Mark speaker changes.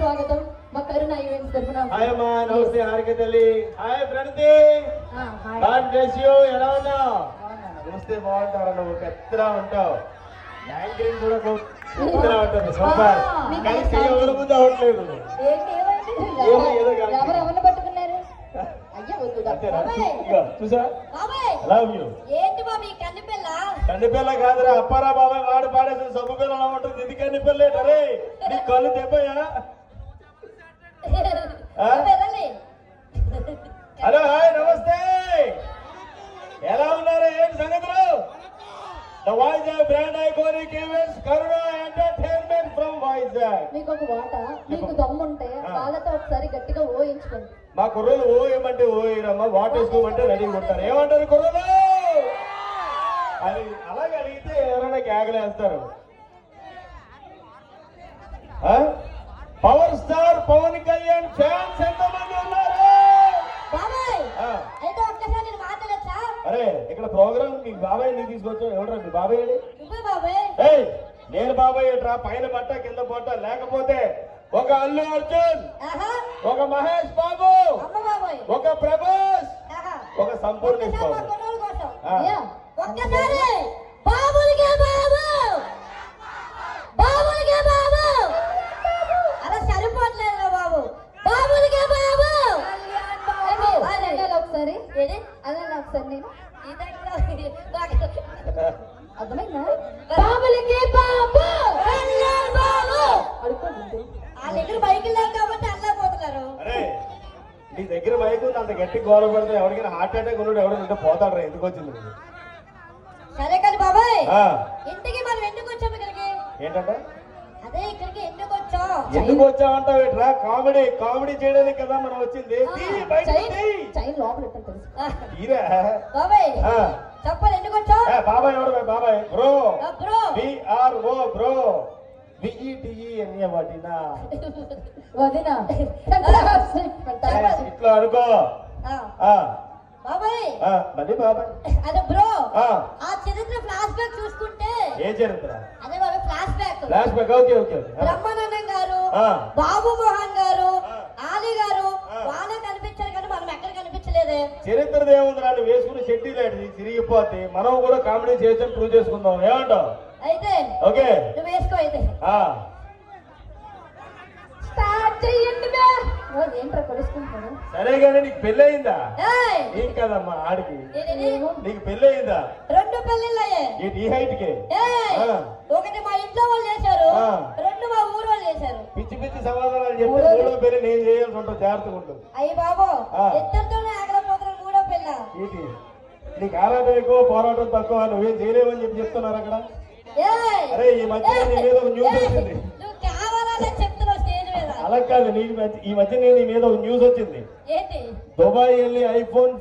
Speaker 1: స్వాగతం మా కరుణ ఈవెంట్స్ తరపున.
Speaker 2: హాయ్ అమ్మా, నమస్తే హారిక తల్లి. Hi Pranathi, God bless you. ఎలా ఉన్నావు? చూస్తే బాగుంటావు, నువ్వు పెద్దలా ఉంటావు. యాంకరింగ్ కూడా పెద్దలా ఉంటుంది. సూపర్. కానీ ఎవరి ముందు అవట్లేదు. ఏదో
Speaker 1: ఎవరెవరిని పట్టుకున్నారు?
Speaker 2: చూసా, లవ్ యూ. కన్నిపిల్ల కాదురా, అప్పారా బాబాయ్ వాడు పాడేసిన సబ్బు పిల్ల ఎలా ఉంటుంది. ఇది కన్నిపిల్లేటరే, నీ కళ్ళు దెబ్బయా? హలో, హాయ్, నమస్తే. ఎలా ఉన్నారు? ఏంటి సంగతులు? The Vizag brand iconic events Karuna entertainment from Vizag.
Speaker 1: మీకు ఒక వాట, మీకు దమ్ముంటే వాళ్ళతో ఒకసారి గట్టిగా ఓయించుకోండి.
Speaker 2: మా కుర్రలు ఓయమంటే ఓయరమ్మా, వాటేసుకోమంటే రెడీ ఉంటారు. ఏమంటారు కుర్రలు? అది అలాగే అడిగితే ఎవరైనా కేకలేస్తారు. Power star Pawan Kalyan fans ఎంతమంది ఉన్నారు? అరే, ఇక్కడ ప్రోగ్రామ్ మీ బాబాయ్ నీ తీసుకొచ్చా? ఎవడరా మీ బాబాయ్? నేను బాబాయ్ ఏంట్రా? పైన పట్ట కింద పట్ట, లేకపోతే ఒక అల్లు అర్జున్, ఒక మహేష్ బాబు, ఒక ప్రభాస్, ఒక సంపూర్ణేష్ బాబు.
Speaker 1: అలా సరిపోట్లేదు బాబు. బాబులకే బాబు ఒకసారి అలా ఒకసారి నేను అర్థమైందా? బాబులకే బాబు అడుకోండి. ఆ దగ్గర బైకులు లేవు కాబట్టి అలా పోతున్నారు.
Speaker 2: అరే, నీ దగ్గర బైక్ ఉంది, అంత గట్టి గోల పడితే ఎవరికైనా హార్ట్ అటాక్ ఉన్నాడు, ఎవరైనా పోతాడు రా. ఎందుకు వచ్చింది?
Speaker 1: సరే కానీ బాబాయ్, ఇంటికి మనం ఎందుకు వచ్చాము ఇక్కడికి?
Speaker 2: ఏంటంటే
Speaker 1: అదే ఇక్కడికి ఎందుకు వచ్చావు?
Speaker 2: ఎందుకు వచ్చావంటావు ఏంట్రా? కామెడీ చేయడానికి కదా మనం వచ్చింది.
Speaker 1: చైన్ లోపల తెలుసు
Speaker 2: బాబాయ్.
Speaker 1: చెప్పాలి ఎందుకు వచ్చావు?
Speaker 2: బాబాయ్ ఎవరు? బాబాయ్ bro.
Speaker 1: Bro
Speaker 2: BRO bro. BETE అనే వాటినా
Speaker 1: వదినా
Speaker 2: ఇట్లా అనుకో.
Speaker 1: బాబాయ్
Speaker 2: మళ్ళీ బాబాయ్
Speaker 1: అదే బ్రో. ఆ చరిత్ర ఫ్లాష్ బ్యాక్ చూసుకుంటే.
Speaker 2: ఏ చరిత్ర?
Speaker 1: అదే బాబాయ్ flash back.
Speaker 2: Okay okay.
Speaker 1: Brahmanandam గారు, బాబు మోహన్ గారు, ఆలీ గారు వాళ్ళే కనిపించారు కానీ మనం ఎక్కడ కనిపించలేదే.
Speaker 2: చరిత్ర ఏముంది? నన్ను వేసుకుని షెడ్యూల్ అయింది తిరిగిపోతే మనం కూడా కామెడీ చేసి ప్రూవ్ చేసుకుందాం. ఏమంటావు?
Speaker 1: అయితే
Speaker 2: ఓకే,
Speaker 1: నువ్వు వేసుకో. అయితే స్టార్ట్ చేయండి. ఏంట్రా కొలుసుకుంటాను?
Speaker 2: సరే కానీ నీకు పెళ్ళి అయిందా? నీకు కదమ్మా, ఆడికి. నీకు పెళ్ళి అయిందా?
Speaker 1: 2 పెళ్ళిళ్ళు అయ్యాయి.
Speaker 2: ఈ హైట్ కి?
Speaker 1: ఒకటి మా ఇంట్లో వాళ్ళు చేశారు, 2 మా ఊరు వాళ్ళు చేశారు.
Speaker 2: పిచ్చి పిచ్చి సమాధానాలు చెప్పి 3వ పెళ్లి నేను చేయాల్సి ఉంటుంది. జాగ్రత్తగా ఉంటుంది.
Speaker 1: అయ్యి బాబు, ఇద్దరితోనే ఆగలేకపోతున్నారు 3వ పెళ్ళ.
Speaker 2: ఏంటి నీకు ఆరాటం ఎక్కువ, పోరాటం తక్కువ, నువ్వేం చేయలేవని చెప్పి చెప్తున్నారు అక్కడ. అరే, ఈ మధ్య నీ మీద ఒక న్యూస్ వచ్చింది.
Speaker 1: నువ్వు కావాలనే చెప్తున్నావు స్టేజ్ మీద.
Speaker 2: అలా కాదు, ఈ మధ్య నీ మీద ఒక న్యూస్ వచ్చింది.
Speaker 1: ఏంటి?
Speaker 2: దుబాయ్ వెళ్ళి ఐఫోన్